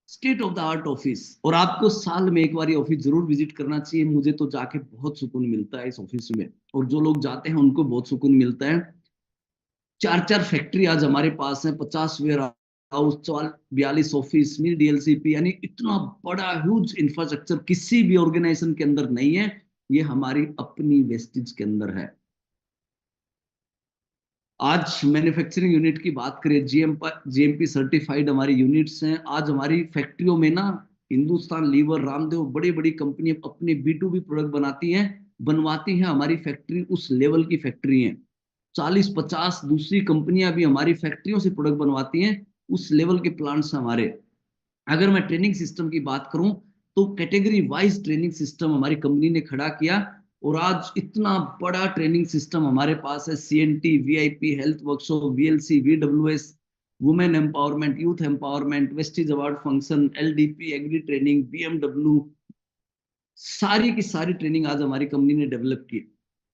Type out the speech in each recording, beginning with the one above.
State of the art office. और आपको साल में एक बार ऑफिस जरूर विजिट करना चाहिए। मुझे तो जाके बहुत सुकून मिलता है इस ऑफिस में, और जो लोग जाते हैं उनको बहुत सुकून मिलता है। चार चार फैक्ट्री आज हमारे पास है, 50 वेयर हाउस, 42 ऑफिस, मिल डीएलसीपी, यानी इतना बड़ा ह्यूज इंफ्रास्ट्रक्चर किसी भी ऑर्गेनाइजेशन के अंदर नहीं है। ये हमारी अपनी वेस्टिज के अंदर है। आज मैन्युफैक्चरिंग यूनिट की बात करें, जीएमपी सर्टिफाइड हमारी यूनिट्स हैं। आज हमारी फैक्ट्रियों में ना हिंदुस्तान लीवर, रामदेव, बड़ी बड़ी कंपनी अपने B2B प्रोडक्ट बनाती हैं, बनवाती हैं। हमारी फैक्ट्री उस लेवल की फैक्ट्री है। 40-50 दूसरी कंपनियां भी हमारी फैक्ट्रियों से प्रोडक्ट बनवाती हैं। उस लेवल के प्लांट्स हमारे। अगर मैं ट्रेनिंग सिस्टम की बात करूं, तो कैटेगरी वाइज ट्रेनिंग सिस्टम हमारी कंपनी ने खड़ा किया। और आज इतना बड़ा ट्रेनिंग सिस्टम हमारे पास है। CNT, VIP, health workshop, VLC, VWS, women empowerment, youth empowerment, Vestige award function, LDP, agri training, BMW, सारी की सारी ट्रेनिंग आज हमारी कंपनी ने डेवलप की।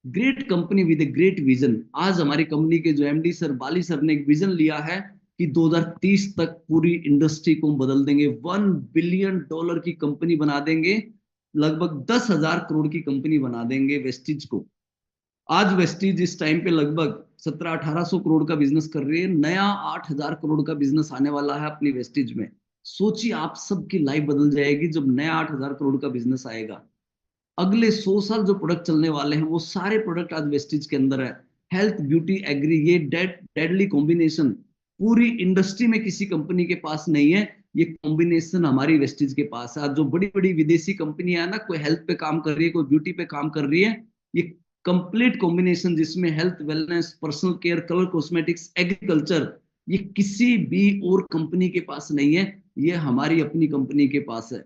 Great company with a great vision. आज हमारी कंपनी के जो MD सर, बाली सर ने एक विजन लिया है कि 2030 तक पूरी इंडस्ट्री को हम बदल देंगे, $1 बिलियन की कंपनी बना देंगे, लगभग 10,000 करोड़ की कंपनी बना देंगे वेस्टिज को। आज वेस्टिज इस टाइम पे लगभग 1700-1800 करोड़ का बिजनेस कर रही है। नया 8,000 करोड़ का बिजनेस आने वाला है अपनी वेस्टिज में। सोचिए, आप सबकी लाइफ बदल जाएगी जब नया 8,000 करोड़ का बिजनेस आएगा। अगले 100 साल जो प्रोडक्ट चलने वाले हैं, वो सारे प्रोडक्ट आज वेस्टिज के अंदर है। हेल्थ, ब्यूटी, एग्री, ये डेडली कॉम्बिनेशन पूरी इंडस्ट्री में किसी कंपनी के पास नहीं है। ये कॉम्बिनेशन हमारी वेस्टिज के पास है। आज जो बड़ी बड़ी विदेशी कंपनियां है ना, कोई हेल्थ पे काम कर रही है, कोई ब्यूटी पे काम कर रही है, ये कंप्लीट कॉम्बिनेशन जिसमें health, wellness, personal care, colour cosmetics, agriculture, ये किसी भी और कंपनी के पास नहीं है। ये हमारी अपनी कंपनी के पास है।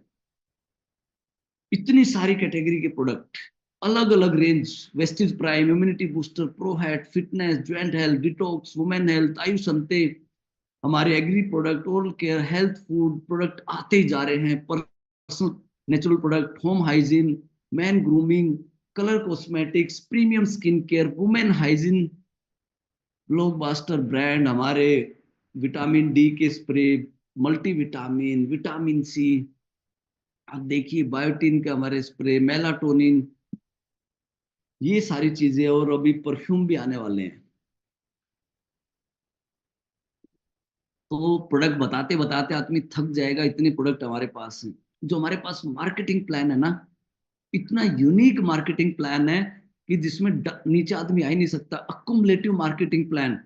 इतनी सारी कैटेगरी के प्रोडक्ट, अलग अलग range. Vestige prime, immunity booster, pro health, fitness, joint health, detox, women health, Ayush अंते, हमारे agree product, oral care, health food product आते ही जा रहे हैं। Personal natural product, home hygiene, man grooming, colour cosmetics, premium skin care, women hygiene, blockbuster brand हमारे, vitamin D के spray, multi vitamin, vitamin C, आप देखिए बायोटीन के हमारे स्प्रे, मेलाटोनिन, ये सारी चीजें। और अभी परफ्यूम भी आने वाले हैं। तो प्रोडक्ट बताते बताते आदमी थक जाएगा, इतने प्रोडक्ट हमारे पास हैं। जो हमारे पास मार्केटिंग प्लान है ना, इतना यूनिक मार्केटिंग प्लान है कि जिसमें नीचे आदमी आ ही नहीं सकता। अकुमुलेटिव मार्केटिंग प्लान,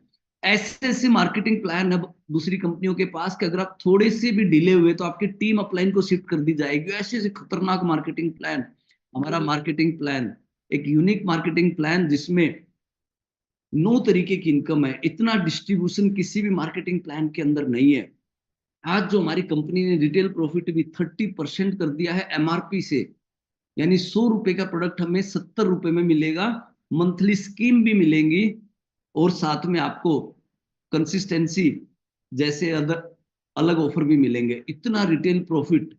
ऐसे ऐसे मार्केटिंग प्लान है दूसरी कंपनियों के पास कि अगर आप थोड़े से भी डिले हुए तो आपकी टीम अपलाइन को शिफ्ट कर दी जाएगी। ऐसे ऐसे खतरनाक मार्केटिंग प्लान, हमारा मार्केटिंग प्लान एक यूनिक मार्केटिंग प्लान जिसमें 9 तरीके की इनकम है। इतना डिस्ट्रीब्यूशन किसी भी मार्केटिंग प्लान के अंदर नहीं है। आज जो हमारी कंपनी ने रिटेल प्रॉफिट भी 30% कर दिया है MRP से, यानी 100 रुपए का प्रोडक्ट हमें 70 रुपए में मिलेगा। मंथली स्कीम भी मिलेंगी, और साथ में आपको कंसिस्टेंसी जैसे अदर अलग ऑफर भी मिलेंगे। इतना रिटेल प्रॉफिट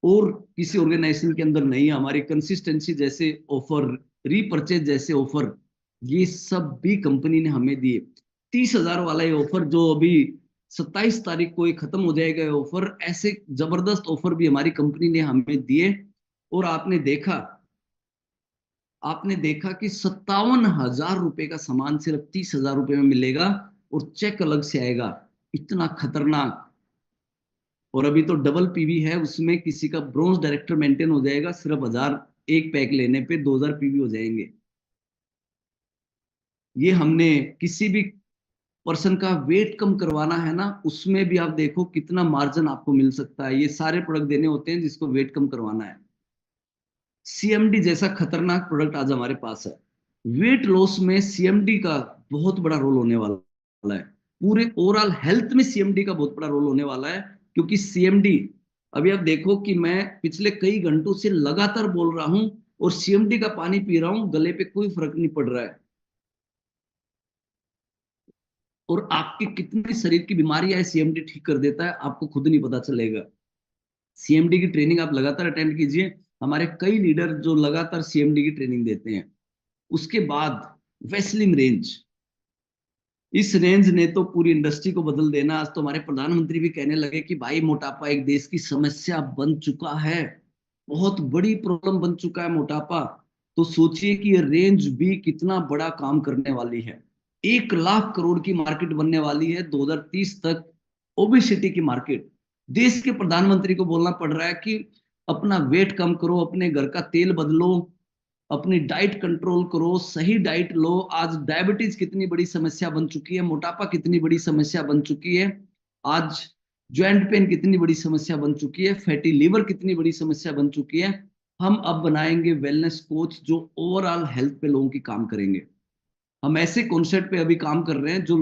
और किसी ऑर्गेनाइजेशन के अंदर नहीं है। हमारी कंसिस्टेंसी जैसे ऑफर, रीपर्चेज जैसे ऑफर, ये सब भी कंपनी ने हमें दिए। 30,000 वाला ये ऑफर जो अभी 27 तारीख को ये खत्म हो जाएगा, ये ऑफर, ऐसे जबरदस्त ऑफर भी हमारी कंपनी ने हमें दिए। और आपने देखा कि 57,000 रुपए का सामान सिर्फ 30,000 रुपए में मिलेगा, और चेक अलग से आएगा। इतना खतरनाक। और अभी तो डबल PV है, उसमें किसी का ब्रोंज डायरेक्टर मेंटेन हो जाएगा, सिर्फ 1,000 एक पैक लेने पे 2,000 PV हो जाएंगे। ये हमने किसी भी पर्सन का वेट कम करवाना है ना, उसमें भी आप देखो कितना मार्जिन आपको मिल सकता है। ये सारे प्रोडक्ट देने होते हैं जिसको वेट कम करवाना है। CMD जैसा खतरनाक प्रोडक्ट आज हमारे पास है। वेट लॉस में CMD का बहुत बड़ा रोल होने वाला है। पूरे ओवरऑल हेल्थ में CMD का बहुत बड़ा रोल होने वाला है। क्योंकि CMD, अभी आप देखो कि मैं पिछले कई घंटों से लगातार बोल रहा हूं, और CMD का पानी पी रहा हूं, गले पे कोई फर्क नहीं पड़ रहा है। और आपकी कितनी शरीर की बीमारियां है CMD ठीक कर देता है, आपको खुद नहीं पता चलेगा। CMD की ट्रेनिंग आप लगातार अटेंड कीजिए। हमारे कई लीडर जो लगातार CMD की ट्रेनिंग देते हैं। उसके बाद वेस्लिन रेंज, इस रेंज ने तो पूरी इंडस्ट्री को बदल देना। आज तो हमारे प्रधानमंत्री भी कहने लगे कि भाई मोटापा एक देश की समस्या बन चुका है, बहुत बड़ी प्रॉब्लम बन चुका है मोटापा। तो सोचिए कि ये रेंज भी कितना बड़ा काम करने वाली है। 1 लाख करोड़ की मार्केट बनने वाली है 2030 तक, ओबेसिटी की मार्केट। देश के प्रधानमंत्री को बोलना पड़ रहा है कि अपना वेट कम करो, अपने घर का तेल बदलो, अपनी डाइट कंट्रोल करो, सही डाइट लो। आज डायबिटीज कितनी बड़ी समस्या बन चुकी है, मोटापा कितनी बड़ी समस्या बन चुकी है, आज ज्वाइंट पेन कितनी बड़ी समस्या बन चुकी है, फैटी लिवर कितनी बड़ी समस्या बन चुकी है। हम अब बनाएंगे वेलनेस कोच जो ओवरऑल हेल्थ पे लोगों की काम करेंगे। हम ऐसे कॉन्सेप्ट पे अभी काम कर रहे हैं जो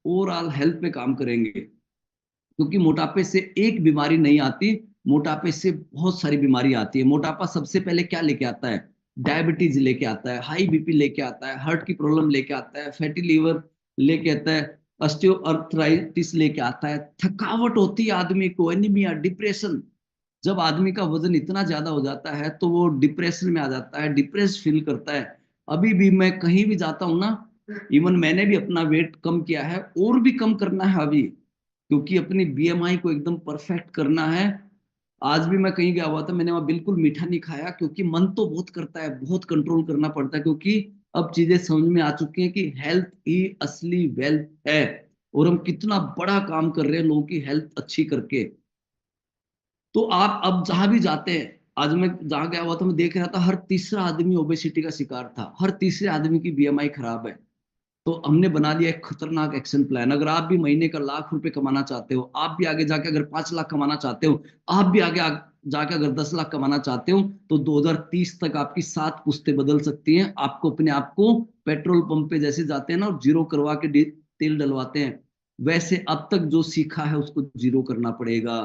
ओवरऑल हेल्थ पे काम करेंगे, क्योंकि मोटापे से एक बीमारी नहीं आती, मोटापे से बहुत सारी बीमारी आती है। मोटापा सबसे पहले क्या लेके आता है? डायबिटीज लेके आता है, हाई बीपी लेके आता है, हार्ट की प्रॉब्लम लेके आता है, फैटी लीवर लेके आता है, ऑस्टियोआर्थराइटिस लेके आता है, थकावट होती है आदमी को, एनीमिया, डिप्रेशन। जब आदमी का वजन इतना ज्यादा हो जाता है तो वो डिप्रेशन में आ जाता है, डिप्रेस फील करता है। अभी भी मैं कहीं भी जाता हूँ ना, इवन मैंने भी अपना वेट कम किया है और भी कम करना है अभी, क्योंकि अपनी बीएमआई को एकदम परफेक्ट करना है। आज भी मैं कहीं गया हुआ था, मैंने वहां बिल्कुल मीठा नहीं खाया, क्योंकि मन तो बहुत करता है, बहुत कंट्रोल करना पड़ता है, क्योंकि अब चीजें समझ में आ चुकी हैं कि हेल्थ ही असली वेल्थ है। और हम कितना बड़ा काम कर रहे हैं लोगों की हेल्थ अच्छी करके। तो आप अब जहां भी जाते हैं, आज मैं जहां गया हुआ था मैं देख रहा था हर तीसरा आदमी ओबेसिटी का शिकार था, हर तीसरे आदमी की बीएमआई खराब है। तो हमने बना लिया एक खतरनाक एक्शन प्लान। अगर आप भी महीने का 1 लाख रुपए कमाना चाहते हो, आप भी आगे जाके अगर 5 लाख कमाना चाहते हो, आप भी जाके अगर 10 लाख कमाना चाहते हो, तो 2030 तक आपकी 7 पुश्तें बदल सकती हैं। आपको अपने आप को पेट्रोल पंप पे जैसे जाते हैं ना और जीरो करवा के तेल डलवाते हैं, वैसे अब तक जो सीखा है उसको जीरो करना पड़ेगा।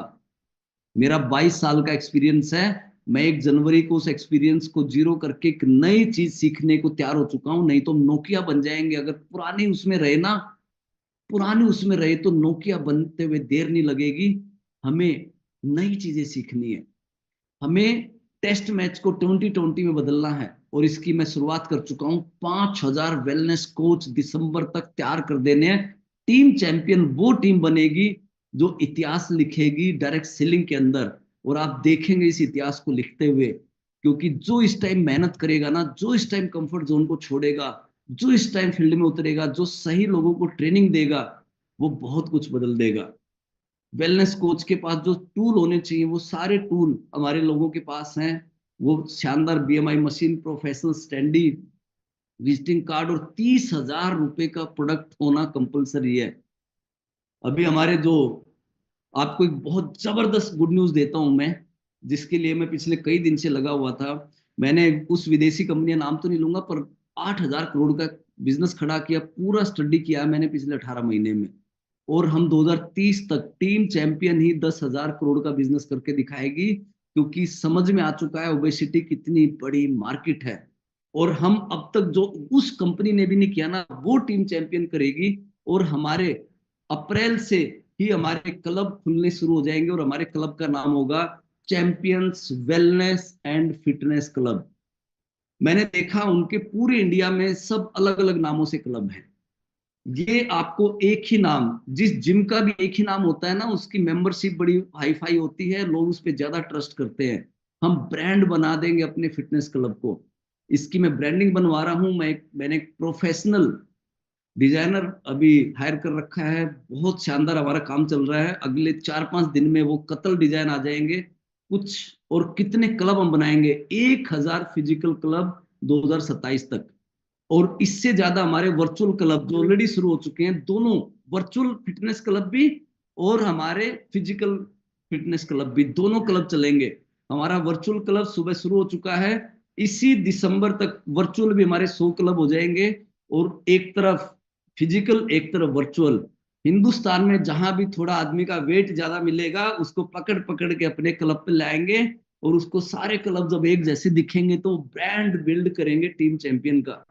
मेरा 22 साल का एक्सपीरियंस है। मैं 1 जनवरी को उस एक्सपीरियंस को जीरो करके एक नई चीज सीखने को तैयार हो चुका हूं। नहीं तो नोकिया बन जाएंगे अगर पुराने उसमें रहे ना, पुराने उसमें रहे तो नोकिया बनते हुए देर नहीं लगेगी। हमें नई चीजें सीखनी है। हमें टेस्ट मैच को 2020 में बदलना है, और इसकी मैं शुरुआत कर चुका हूं। 5,000 वेलनेस कोच दिसंबर तक तैयार कर देने हैं। टीम चैंपियन वो टीम बनेगी जो इतिहास लिखेगी डायरेक्ट सेलिंग के अंदर। और आप देखेंगे इस इतिहास को लिखते हुए, क्योंकि जो इस टाइम मेहनत करेगा ना, जो इस टाइम कंफर्ट जोन को छोड़ेगा, जो इस टाइम फील्ड में उतरेगा, जो सही लोगों को ट्रेनिंग देगा, वो बहुत कुछ बदल देगा। वेलनेस कोच के पास जो टूल होने चाहिए वो सारे टूल हमारे लोगों के पास हैं। वो शानदार BMI machine, professional standee, visiting card, और 30,000 रुपए का प्रोडक्ट होना कंपलसरी है। अभी हमारे जो, आपको एक बहुत जबरदस्त गुड न्यूज देता हूं मैं, जिसके लिए मैं पिछले कई दिन से लगा हुआ था। मैंने उस विदेशी कंपनी का नाम तो नहीं लूंगा, पर 8,000 करोड़ का बिजनेस खड़ा किया, पूरा स्टडी किया मैंने पिछले 18 महीने में। और हम 2030 तक टीम चैंपियन ही 10,000 करोड़ का बिजनेस करके दिखाएगी, क्योंकि समझ में आ चुका है ओबेसिटी कितनी बड़ी मार्केट है। और हम अब तक जो उस कंपनी ने भी नहीं किया ना, वो टीम चैंपियन करेगी। और हमारे अप्रैल से ही हमारे क्लब खुलने शुरू हो जाएंगे, और हमारे क्लब का नाम होगा champions wellness and fitness club. मैंने देखा उनके पूरे इंडिया में सब अलग अलग नामों से क्लब हैं। ये आपको एक ही नाम, जिस जिम का भी एक ही नाम होता है ना, उसकी मेंबरशिप बड़ी हाई फाई होती है, लोग उस पर ज्यादा ट्रस्ट करते हैं। हम ब्रांड बना देंगे अपने फिटनेस क्लब को। इसकी मैं ब्रांडिंग बनवा रहा हूं। मैंने एक प्रोफेशनल डिजाइनर अभी हायर कर रखा है। बहुत शानदार हमारा काम चल रहा है। अगले 4-5 दिन में वो कतल डिजाइन आ जाएंगे कुछ। और कितने क्लब हम बनाएंगे, 1,000 फिजिकल क्लब 2027 तक। और इससे ज्यादा हमारे वर्चुअल क्लब जो ऑलरेडी शुरू हो चुके हैं, दोनों वर्चुअल फिटनेस क्लब भी और हमारे फिजिकल फिटनेस क्लब भी, दोनों क्लब चलेंगे। हमारा वर्चुअल क्लब सुबह शुरू हो चुका है। इसी दिसंबर तक वर्चुअल भी हमारे 100 क्लब हो जाएंगे। और एक तरफ फिजिकल, एक तरफ वर्चुअल। हिंदुस्तान में जहां भी थोड़ा आदमी का वेट ज्यादा मिलेगा, उसको पकड़ पकड़ के अपने क्लब पे लाएंगे। और उसको सारे क्लब जब एक जैसे दिखेंगे तो ब्रांड बिल्ड करेंगे टीम चैंपियन का।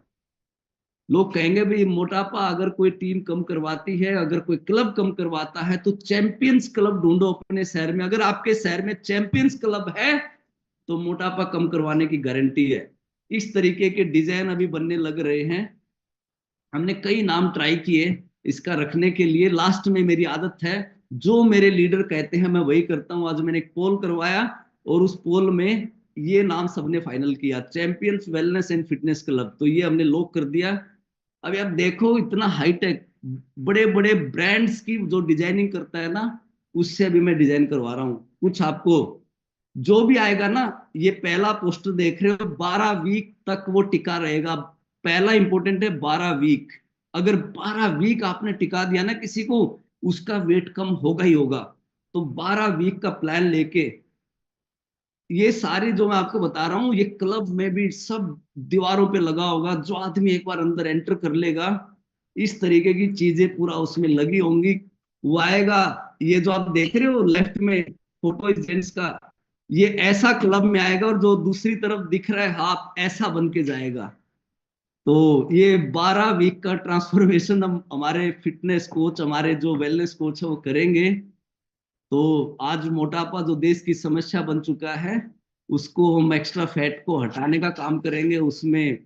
लोग कहेंगे भाई मोटापा अगर कोई टीम कम करवाती है, अगर कोई क्लब कम करवाता है, तो चैंपियंस क्लब ढूंढो अपने शहर में। अगर आपके शहर में चैंपियंस क्लब है तो मोटापा कम करवाने की गारंटी है। इस तरीके के डिजाइन अभी बनने लग रहे हैं। हमने कई नाम ट्राई किए, इसका रखने के लिए लास्ट में मेरी आदत है, जो मेरे लीडर कहते हैं मैं वही करता हूँ। आज मैंने एक पोल करवाया और उस पोल में ये नाम सबने फाइनल किया, champions wellness and fitness club, तो ये हमने लॉक कर दिया। अभी आप देखो इतना हाईटेक बड़े बड़े ब्रांड्स की जो डिजाइनिंग करता है ना, उससे अभी मैं डिजाइन करवा रहा हूँ कुछ आपको। जो भी आएगा ना, ये पहला पोस्टर देख रहे हो, 12 वीक तक वो टिका रहेगा। पहला इंपॉर्टेंट है 12 वीक। अगर 12 वीक आपने टिका दिया ना किसी को, उसका वेट कम होगा ही होगा। तो 12 वीक का प्लान लेके ये सारी जो मैं आपको बता रहा हूँ, ये क्लब में भी सब दीवारों पे लगा होगा। जो आदमी एक बार अंदर एंटर कर लेगा, इस तरीके की चीजें पूरा उसमें लगी होंगी, वो आएगा। ये जो आप देख रहे हो लेफ्ट में फोटो इस जेंट्स का, ये ऐसा क्लब में आएगा, और जो दूसरी तरफ दिख रहा है हाफ, ऐसा बन के जाएगा। तो ये 12 वीक का ट्रांसफॉर्मेशन हम हमारे फिटनेस कोच, हमारे जो वेलनेस कोच है वो करेंगे। तो आज मोटापा जो देश की समस्या बन चुका है, उसको हम एक्स्ट्रा फैट को हटाने का काम करेंगे। उसमें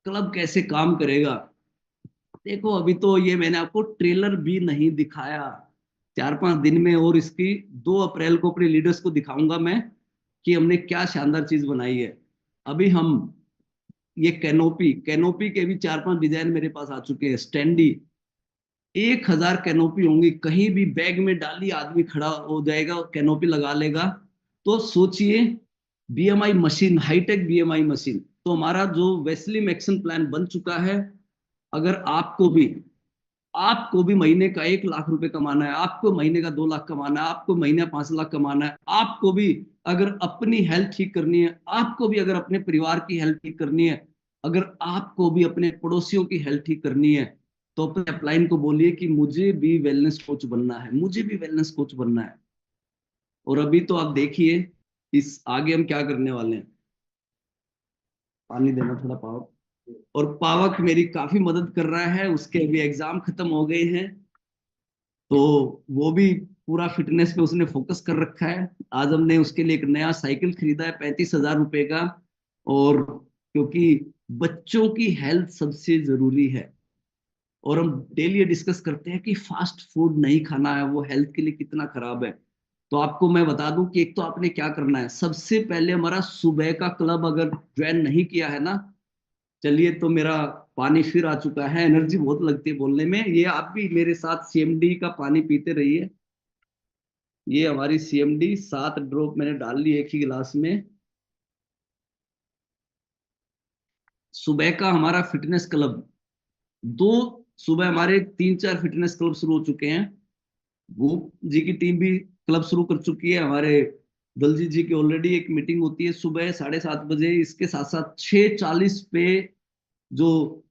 क्लब कैसे काम करेगा, देखो अभी तो ये मैंने आपको ट्रेलर भी नहीं दिखाया, 4-5 दिन में, और इसकी 2 अप्रैल को अपने लीडर्स को दिखाऊंगा मैं कि हमने क्या शानदार चीज बनाई है। अभी हम ये कैनोपी कैनोपी के भी 4-5 डिजाइन मेरे पास आ चुके हैं। स्टैंडी 1,000 कैनोपी होंगी, कहीं भी बैग में डाली आदमी खड़ा हो जाएगा, कैनोपी लगा लेगा। तो सोचिए, BMI machine, hi-tech BMI machine. तो हमारा जो वेस्लिम एक्शन प्लान बन चुका है। अगर आपको भी महीने का 1 लाख रुपए कमाना है, आपको महीने का 2 लाख कमाना है, आपको महीने 5 लाख कमाना है, आपको भी अगर अपनी हेल्थ ठीक करनी है, आपको भी अगर अपने परिवार की हेल्थ ठीक करनी है, अगर आपको भी अपने पड़ोसियों की हेल्थ ठीक करनी है, तो अपने अपलाइन को बोलिए कि मुझे भी वेलनेस कोच बनना है, मुझे भी वेलनेस कोच बनना है। और अभी तो आप देखिए, इस आगे हम क्या करने वाले हैं। पानी देना थोड़ा पावक, और पावक मेरी काफी मदद कर रहा है, उसके अभी एग्जाम खत्म हो गए हैं, तो वो भी पूरा फिटनेस पे उसने फोकस कर रखा है। आज हमने उसके लिए एक नया साइकिल खरीदा है 35,000 रुपए का। और क्योंकि बच्चों की हेल्थ सबसे जरूरी है, और हम डेली डिस्कस करते हैं कि फास्ट फूड नहीं खाना है, वो हेल्थ के लिए कितना खराब है। तो आपको मैं बता दूं कि एक तो आपने क्या करना है, सबसे पहले हमारा सुबह का क्लब अगर ज्वाइन नहीं किया है ना, चलिए, तो मेरा पानी फिर आ चुका है, एनर्जी बहुत लगती है बोलने में। ये आप भी मेरे साथ सीएमडी का पानी पीते रहिए। ये हमारी सीएमडी 7 ड्रॉप मैंने डाल ली एक ही गिलास में। सुबह का हमारा फिटनेस क्लब, दो सुबह हमारे 3-4 फिटनेस क्लब शुरू हो चुके हैं। भूप जी की टीम भी क्लब शुरू कर चुकी है। हमारे दलजीत जी की ऑलरेडी एक मीटिंग होती है सुबह 7:30 बजे। इसके साथ साथ 6:40 पे जो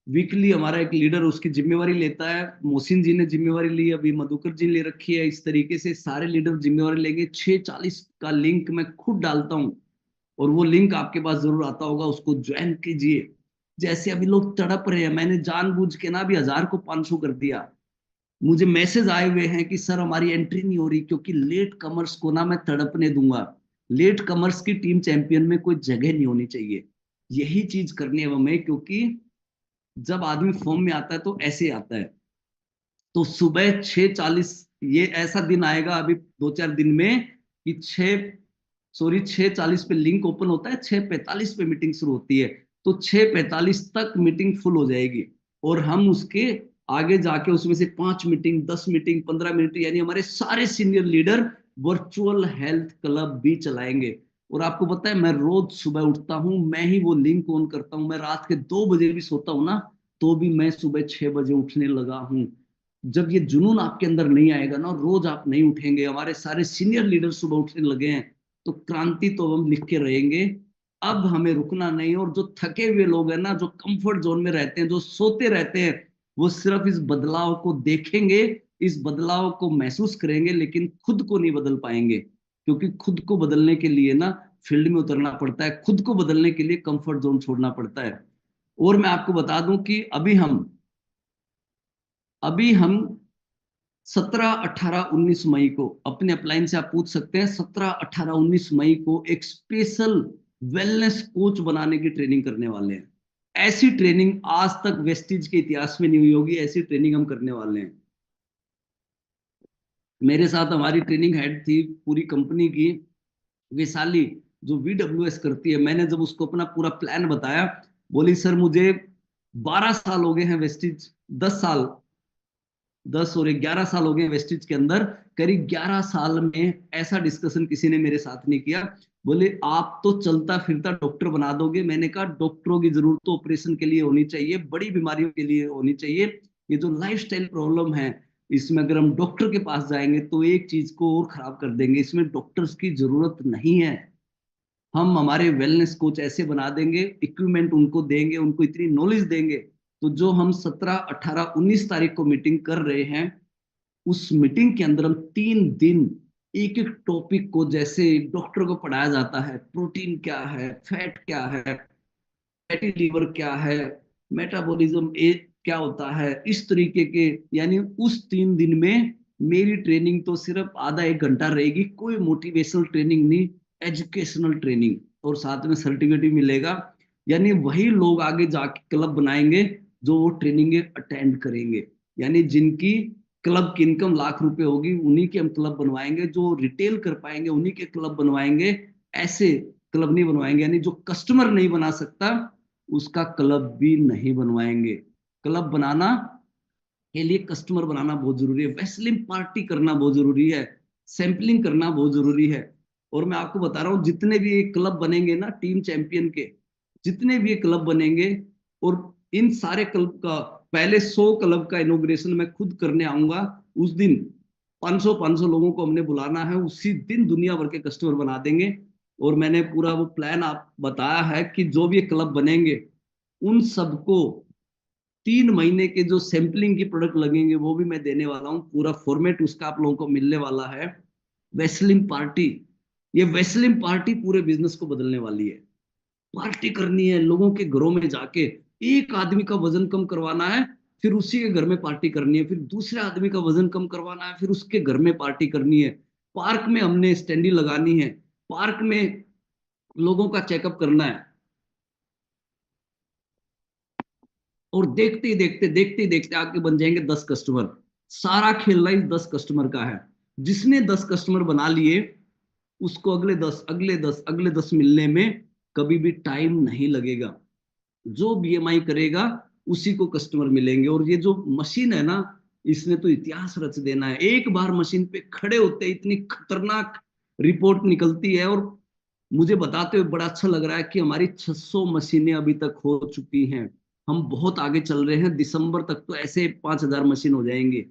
वीकली हमारा एक लीडर उसकी जिम्मेवारी लेता है, मोहसिन जी ने जिम्मेवारी ली, अभी मधुकर जी ने ले रखी है, इस तरीके से सारे लीडर जिम्मेवारी लेंगे। 6:40 का लिंक मैं खुद डालता हूँ, और वो लिंक आपके पास जरूर आता होगा, उसको ज्वाइन कीजिए। जैसे अभी लोग तड़प रहे हैं, मैंने जानबूझ के ना भी 1,000 को 500 कर दिया। मुझे मैसेज आए हुए हैं कि सर हमारी एंट्री नहीं हो रही, क्योंकि लेट कमर्स को ना मैं तड़पने दूंगा। लेट कमर्स की टीम चैंपियन में कोई जगह नहीं होनी चाहिए, यही चीज करनी है हमें। क्योंकि जब आदमी फॉर्म में आता है तो ऐसे आता है। तो सुबह 6:40, ये ऐसा दिन आएगा अभी 2-4 दिन में कि 6:40 पे लिंक ओपन होता है, 6:45 पे मीटिंग शुरू होती है। तो 6:45 तक मीटिंग फुल हो जाएगी, और हम उसके आगे जाके उसमें से 5 मीटिंग, 10 मीटिंग, 15 मिनट, यानी हमारे सारे senior leader virtual health club भी चलाएंगे। और आपको पता है, मैं रोज सुबह उठता हूँ, मैं ही वो लिंक ऑन करता हूँ। मैं रात के 2 बजे भी सोता हूँ ना, तो भी मैं सुबह 6 बजे उठने लगा हूँ। जब ये जुनून आपके अंदर नहीं आएगा ना, रोज आप नहीं उठेंगे, हमारे सारे सीनियर लीडर सुबह उठने लगे हैं, तो क्रांति तो हम लिख के रहेंगे। अब हमें रुकना नहीं। और जो थके हुए लोग हैं ना, जो कंफर्ट जोन में रहते हैं, जो सोते रहते हैं, वो सिर्फ इस बदलाव को देखेंगे, इस बदलाव को महसूस करेंगे, लेकिन खुद को नहीं बदल पाएंगे। क्योंकि खुद को बदलने के लिए ना फील्ड में उतरना पड़ता है, खुद को बदलने के लिए कंफर्ट जोन छोड़ना पड़ता है। और मैं आपको बता दूं कि अभी हम 17, 18, 19 मई को अपने अपलाइन से आप पूछ सकते हैं, 17, 18, 19 मई को एक स्पेशल वेलनेस कोच बनाने की ट्रेनिंग करने वाले हैं। ऐसी ट्रेनिंग आज तक वेस्टिज के इतिहास में नहीं हुई होगी, ऐसी ट्रेनिंग हम करने वाले हैं। मेरे साथ हमारी ट्रेनिंग हेड थी पूरी कंपनी की, वैशाली, जो VWS करती है। मैंने जब उसको अपना पूरा प्लान बताया, बोली सर मुझे 12 साल हो गए हैं वेस्टिज, 10 साल, 10 और 11 साल हो गए वेस्टिज के अंदर, करीब 11 साल में ऐसा डिस्कशन किसी ने मेरे साथ नहीं किया। बोले आप तो चलता फिरता डॉक्टर बना दोगे। मैंने कहा डॉक्टरों की जरूरत तो ऑपरेशन के लिए होनी चाहिए, बड़ी बीमारियों के लिए होनी चाहिए। ये जो लाइफस्टाइल प्रॉब्लम है, इसमें अगर हम डॉक्टर के पास जाएंगे तो एक चीज को और खराब कर देंगे, इसमें डॉक्टर्स की जरूरत नहीं है। हम हमारे वेलनेस कोच ऐसे बना देंगे, इक्विपमेंट उनको देंगे, उनको इतनी नॉलेज देंगे। तो जो हम 17, 18, 19 तारीख को मीटिंग कर रहे हैं, उस मीटिंग के अंदर हम 3 दिन एक एक टॉपिक को, जैसे डॉक्टर को पढ़ाया जाता है, प्रोटीन क्या है, फैट क्या है, फैटी लीवर क्या है, मेटाबॉलिज्म ए क्या होता है, इस तरीके के। यानी उस 3 दिन में मेरी ट्रेनिंग तो सिर्फ आधा एक घंटा रहेगी, कोई मोटिवेशनल ट्रेनिंग नहीं, एजुकेशनल ट्रेनिंग, और साथ में सर्टिफिकेट भी मिलेगा। यानी वही लोग आगे जाके क्लब बनाएंगे जो वो ट्रेनिंग अटेंड करेंगे। यानी जिनकी क्लब की इनकम लाख रुपए होगी, उन्हीं के हम क्लब बनवाएंगे। जो रिटेल कर पाएंगे उन्हीं के क्लब बनवाएंगे, ऐसे क्लब नहीं बनवाएंगे। यानी जो कस्टमर नहीं बना सकता उसका क्लब भी नहीं बनवाएंगे। क्लब बनाना के लिए कस्टमर बनाना बहुत जरूरी है, वेस्लिंग पार्टी करना बहुत जरूरी है, सैंपलिंग करना बहुत जरूरी है। और मैं आपको बता रहा हूँ, जितने भी ये क्लब बनेंगे ना, टीम चैंपियन के जितने भी ये क्लब बनेंगे, और इन सारे क्लब का पहले 100 क्लब का इनोग्रेशन मैं खुद करने आऊंगा। उस दिन 500 लोगों को हमने बुलाना है, उसी दिन दुनिया भर के कस्टमर बना देंगे। और मैंने पूरा वो प्लान आप बताया है कि जो भी क्लब बनेंगे उन सबको 3 महीने के जो सैंपलिंग की प्रोडक्ट लगेंगे वो भी मैं देने वाला हूँ। पूरा फॉर्मेट उसका आप लोगों को मिलने वाला है। वेस्लिम पार्टी, ये वेस्लिम पार्टी पूरे बिजनेस को बदलने वाली है। पार्टी करनी है लोगों के घरों में जाके, एक आदमी का वजन कम करवाना है, फिर उसी के घर में पार्टी करनी है, फिर दूसरे आदमी का वजन कम करवाना है, फिर उसके घर में पार्टी करनी है। पार्क में हमने स्टैंडी लगानी है, पार्क में लोगों का चेकअप करना है। और देखते ही देखते आगे बन जाएंगे 10 कस्टमर। सारा खेलना इस 10 कस्टमर का है। जिसने 10 कस्टमर बना लिए, उसको अगले 10 मिलने में कभी भी टाइम नहीं लगेगा। जो BMI करेगा उसी को कस्टमर मिलेंगे। और ये जो मशीन है ना, इसने तो इतिहास रच देना है। एक बार मशीन पे खड़े होते इतनी खतरनाक रिपोर्ट निकलती है। और मुझे बताते हुए बड़ा अच्छा लग रहा है कि हमारी 600 मशीनें अभी तक हो चुकी हैं। हम बहुत आगे चल रहे हैं, दिसंबर तक तो ऐसे 5,000 मशीन हो जाएंगे।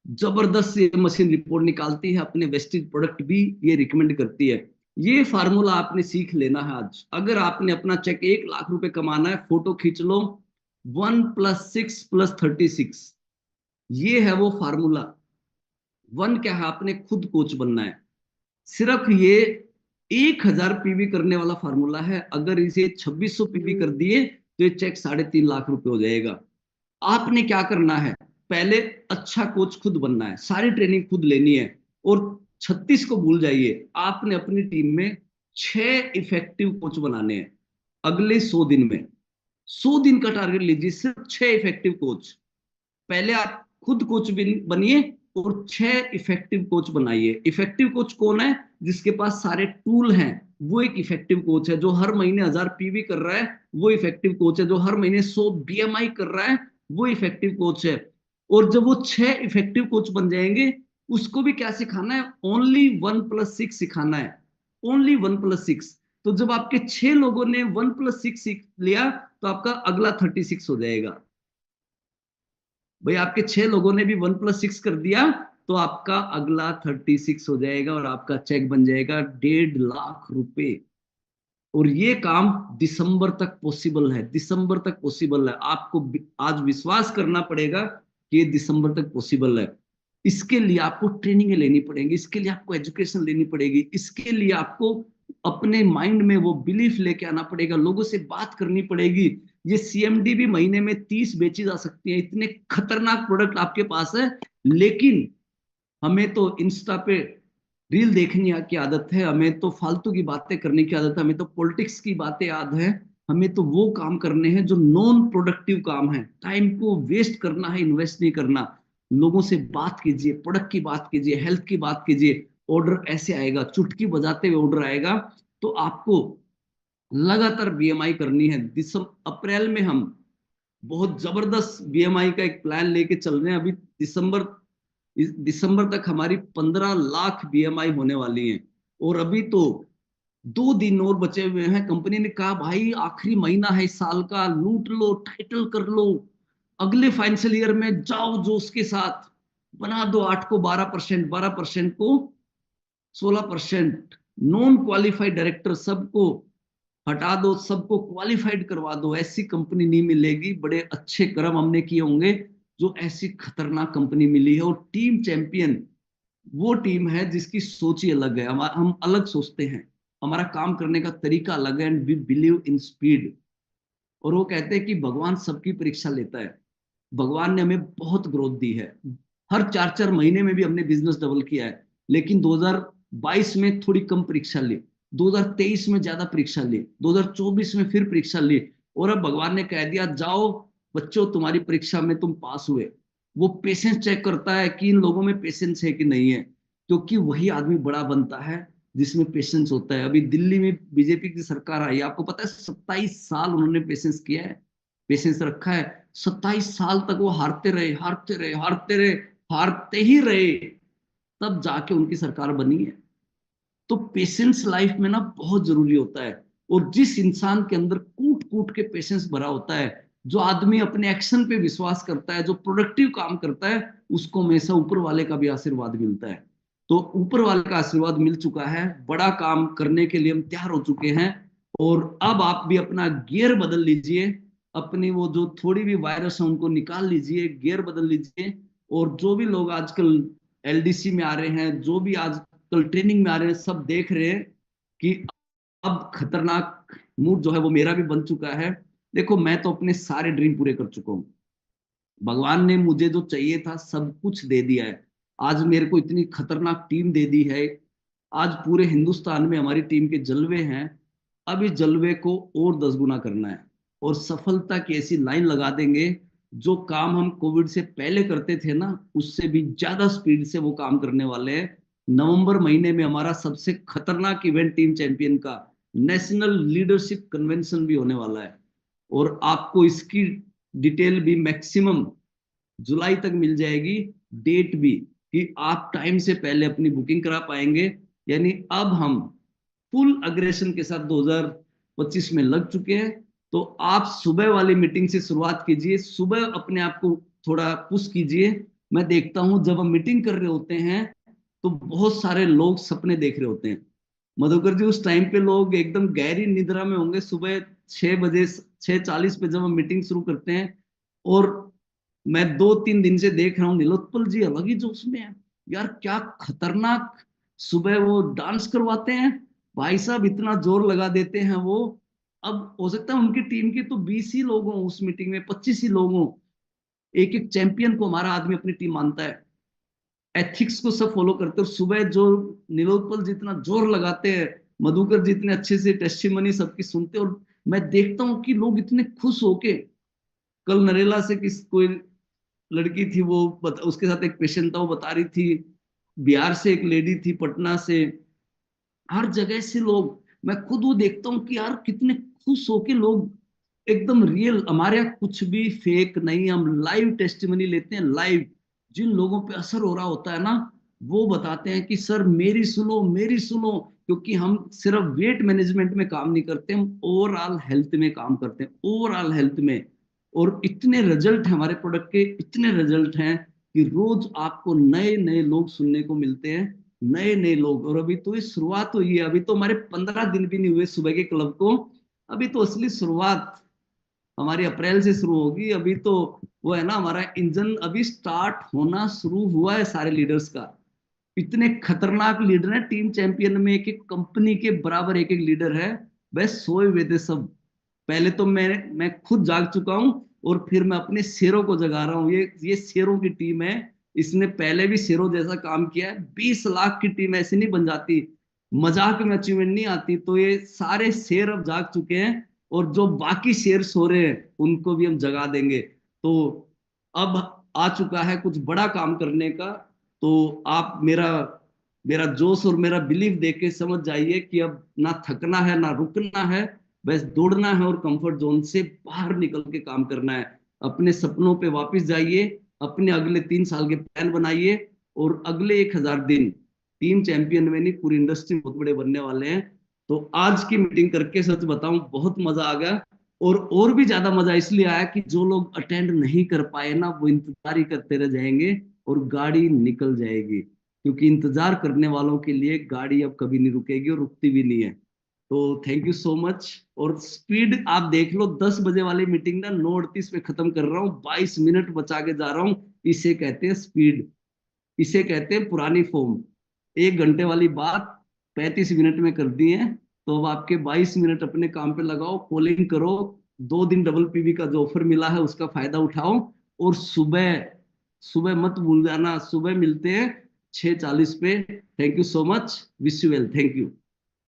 जबरदस्त ये मशीन रिपोर्ट निकालती है, अपने वेस्टेज प्रोडक्ट भी ये रिकमेंड करती है। ये फार्मूला आपने सीख लेना है आज। अगर आपने अपना चेक 1 लाख रुपए कमाना है, फोटो खींच लो, 1 + 6 + 36, ये है वो फार्मूला। वन क्या है, आपने खुद कोच बनना है। सिर्फ ये 1,000 PV करने वाला फार्मूला है। अगर इसे 2600 PV कर दिए तो ये चेक 3.5 लाख रुपए हो जाएगा। आपने क्या करना है, पहले अच्छा कोच खुद बनना है, सारी ट्रेनिंग खुद लेनी है। और 36 को भूल जाइए, आपने अपनी टीम में 6 इफेक्टिव कोच बनाने हैं अगले 100 दिन में। 100 दिन का टारगेट लीजिए, सिर्फ 6 इफेक्टिव कोच। पहले आप खुद कोच बनिए और 6 इफेक्टिव कोच बनाइए। इफेक्टिव कोच कौन है, जिसके पास सारे टूल हैं, वो एक इफेक्टिव कोच है। जो हर महीने 1000 PV कर रहा है वो इफेक्टिव कोच है। जो हर महीने 100 BMI कर रहा है वो इफेक्टिव कोच है। और जब वो 6 इफेक्टिव कोच बन जाएंगे, उसको भी क्या सिखाना है, ओनली 1 + 6 सिखाना है। ओनली 1 + 6। तो जब आपके 6 लोगों ने 1 + 6 सीख लिया, तो आपका अगला 36 हो जाएगा। भाई आपके 6 लोगों ने भी 1 + 6 कर दिया, तो आपका अगला 36 हो जाएगा और आपका चेक बन जाएगा 1.5 लाख रुपए। और ये काम दिसंबर तक पॉसिबल है, दिसंबर तक पॉसिबल है। आपको आज विश्वास करना पड़ेगा कि ये दिसंबर तक पॉसिबल है। इसके लिए आपको ट्रेनिंग लेनी पड़ेगी, इसके लिए आपको एजुकेशन लेनी पड़ेगी, इसके लिए आपको अपने माइंड में वो बिलीफ लेके आना पड़ेगा, लोगों से बात करनी पड़ेगी। ये CMD भी महीने में 30 बेची जा सकती है, इतने खतरनाक प्रोडक्ट आपके पास है। लेकिन हमें तो इंस्टा पे रील देखने की आदत है, हमें तो फालतू की बातें करने की आदत है, हमें तो पॉलिटिक्स की बातें याद है, हमें तो वो काम करने हैं जो नॉन प्रोडक्टिव काम है। टाइम को वेस्ट करना है, इन्वेस्ट नहीं करना। लोगों से बात कीजिए, प्रोडक्ट की बात कीजिए, हेल्थ की बात कीजिए। ऑर्डर ऐसे आएगा, चुटकी बजाते हुए ऑर्डर आएगा। तो आपको लगातार बीएमआई करनी है। दिसंबर अप्रैल में हम बहुत जबरदस्त बीएमआई का एक प्लान लेके चल रहे हैं। अभी दिसंबर तक हमारी 15 लाख बीएमआई होने वाली है। और अभी तो 2 दिन और बचे हुए हैं। कंपनी ने कहा भाई आखिरी महीना है इस साल का, लूट लो, टाइटल कर लो, अगले फाइनेंशियल ईयर में जाओ जोश के साथ, बना दो 8 को 12%, 12% को 16%। नॉन क्वालिफाइड डायरेक्टर सबको हटा दो, सबको क्वालिफाइड करवा दो। ऐसी कंपनी नहीं मिलेगी। बड़े अच्छे कर्म हमने किए होंगे जो ऐसी खतरनाक कंपनी मिली है। और टीम चैंपियन वो टीम है जिसकी सोच ही अलग है। हम अलग सोचते हैं, हमारा काम करने का तरीका अलग है। And we believe in speed. और वो कहते हैं कि भगवान सबकी परीक्षा लेता है। भगवान ने हमें बहुत ग्रोथ दी है। हर 4-4 महीने में भी हमने बिजनेस डबल किया है। लेकिन 2022 में थोड़ी कम परीक्षा ली, 2023 में ज्यादा परीक्षा ली, 2024 में फिर परीक्षा ली। और अब भगवान ने कह दिया जाओ बच्चों, तुम्हारी परीक्षा में तुम पास हुए। वो पेशेंस चेक करता है कि इन लोगों में पेशेंस है कि नहीं है, क्योंकि वही आदमी बड़ा बनता है जिसमें पेशेंस होता है। अभी दिल्ली में बीजेपी की सरकार आई, आपको पता है 27 साल उन्होंने पेशेंस किया है, पेशेंस रखा है। 27 साल तक वो हारते रहे, हारते रहे, हारते रहे, हारते ही रहे, तब जाके उनकी सरकार बनी है। तो पेशेंस लाइफ में ना बहुत जरूरी होता है। और जिस इंसान के अंदर कूट कूट के पेशेंस भरा होता है, जो आदमी अपने एक्शन पे विश्वास करता है, जो प्रोडक्टिव काम करता है, उसको हमेशा ऊपर वाले का भी आशीर्वाद मिलता है। तो ऊपर वाले का आशीर्वाद मिल चुका है, बड़ा काम करने के लिए हम तैयार हो चुके हैं। और अब आप भी अपना गियर बदल लीजिए, अपनी वो जो थोड़ी भी वायरस है उनको निकाल लीजिए, गियर बदल लीजिए। और जो भी लोग आजकल एलडीसी में आ रहे हैं, जो भी आजकल ट्रेनिंग में आ रहे हैं, सब देख रहे हैं कि अब खतरनाक मूड जो है वो मेरा भी बन चुका है। देखो मैं तो अपने सारे ड्रीम पूरे कर चुका हूँ। भगवान ने मुझे जो चाहिए था सब कुछ दे दिया है। आज मेरे को इतनी खतरनाक टीम दे दी है। आज पूरे हिंदुस्तान में हमारी टीम के जलवे हैं। अब इस जलवे को और 10 गुना करना है। और सफलता की ऐसी लाइन लगा देंगे, जो काम हम कोविड से पहले करते थे ना, उससे भी ज्यादा स्पीड से वो काम करने वाले हैं। नवंबर महीने में हमारा सबसे खतरनाक इवेंट टीम चैंपियन का नेशनल लीडरशिप कन्वेंशन भी होने वाला है। और आपको इसकी डिटेल भी मैक्सिमम जुलाई तक मिल जाएगी, डेट भी, कि आप टाइम से पहले अपनी बुकिंग करा पाएंगे। यानी अब हम फुल अग्रेशन के साथ 2025 में लग चुके हैं। तो आप सुबह वाली मीटिंग से शुरुआत कीजिए, सुबह अपने आप को थोड़ा पुश कीजिए। मैं देखता हूं जब हम मीटिंग कर रहे होते हैं तो बहुत सारे लोग सपने देख रहे होते हैं। मधुकर जी, उस टाइम पे लोग एकदम गहरी निद्रा में होंगे। सुबह 6 बजे, 6:40 पे जब हम मीटिंग शुरू करते हैं, और मैं 2-3 दिन से देख रहा हूँ नीलोत्पल जी अलग ही जोश में है। यार क्या खतरनाक सुबह वो डांस करवाते हैं, भाई साहब इतना जोर लगा देते हैं वो। अब हो सकता है उनकी टीम के तो 20 ही लोग हों उस मीटिंग में, 25 ही लोग हों। एक एक चैंपियन को हमारा आदमी अपनी टीम मानता है, एथिक्स को सब फॉलो करते हैं। और सुबह जो नीलोत्पल जितना जोर लगाते हैं, मधुकर जी इतने अच्छे से टेस्टिमनी सबकी सुनते हैं। और मैं देखता हूँ कि लोग इतने खुश होके, कल नरेला से किस कोई लड़की थी, उसके साथ एक पेशेंट था, वो बता रही थी, बिहार से एक लेडी थी, पटना से, हर जगह से लोग। मैं खुद वो देखता हूँ कि यार कितने खुश होके लोग, एकदम रियल। हमारे यहाँ कुछ भी फेक नहीं, हम लाइव टेस्टिमनी लेते हैं, लाइव। जिन लोगों पे असर हो रहा होता है ना, वो बताते हैं कि सर मेरी सुनो, मेरी सुनो। क्योंकि हम सिर्फ वेट मैनेजमेंट में काम नहीं करते, हम ओवरऑल हेल्थ में काम करते हैं, ओवरऑल हेल्थ में। और इतने रिजल्ट हैं हमारे प्रोडक्ट के, इतने रिजल्ट हैं कि रोज आपको नए नए लोग सुनने को मिलते हैं, नए नए लोग। और अभी तो ये शुरुआत हुई है, अभी तो हमारे 15 दिन भी नहीं हुए सुबह के क्लब को। अभी तो असली शुरुआत हमारी अप्रैल से शुरू होगी। अभी तो वो है ना, हमारा इंजन अभी स्टार्ट होना शुरू हुआ है सारे लीडर्स का। इतने खतरनाक लीडर हैं टीम चैंपियन में, एक एक कंपनी के बराबर एक एक लीडर है। बस सोए हुए थे सब। पहले तो मैं खुद जाग चुका हूं, और फिर मैं अपने शेरों को जगा रहा हूँ। ये शेरों की टीम है। इसने पहले भी शेरों जैसा काम किया है। 20 लाख की टीम ऐसी नहीं बन जाती, मजाक में अचीवमेंट नहीं आती। तो ये सारे शेर अब जाग चुके हैं। और जो बाकी शेयर्स हो रहे हैं उनको भी हम जगा देंगे। तो अब आ चुका है कुछ बड़ा काम करने का। तो आप मेरा मेरा जोश और मेरा बिलीफ देख के समझ जाइए कि अब ना थकना है ना रुकना है, बस दौड़ना है और कंफर्ट जोन से बाहर निकल के काम करना है। अपने सपनों पे वापस जाइए, अपने अगले 3 साल के प्लान बनाइए, और अगले 1000 दिन टीम चैंपियन में नहीं पूरी इंडस्ट्री बहुत बड़े बनने वाले हैं। तो आज की मीटिंग करके सच बताऊं बहुत मजा आ गया। और भी ज्यादा मजा इसलिए आया कि जो लोग अटेंड नहीं कर पाए ना वो इंतजार ही करते रह जाएंगे और गाड़ी निकल जाएगी, क्योंकि इंतजार करने वालों के लिए गाड़ी अब कभी नहीं रुकेगी और रुकती भी नहीं है। तो थैंक यू सो मच। और स्पीड आप देख लो, 10 बजे वाली मीटिंग ना 9:38 पे खत्म कर रहा हूँ, 22 मिनट बचा के जा रहा हूँ। इसे कहते हैं स्पीड, इसे कहते हैं पुरानी फॉर्म। 1 घंटे वाली बात 35 मिनट में कर दी है। तो अब आपके 22 मिनट अपने काम पे लगाओ, कॉलिंग करो, 2 दिन डबल पीवी का जो ऑफर मिला है उसका फायदा उठाओ। और सुबह सुबह मत भूल जाना, सुबह मिलते हैं 6:40 पे। Thank you so much, wish you well, thank you.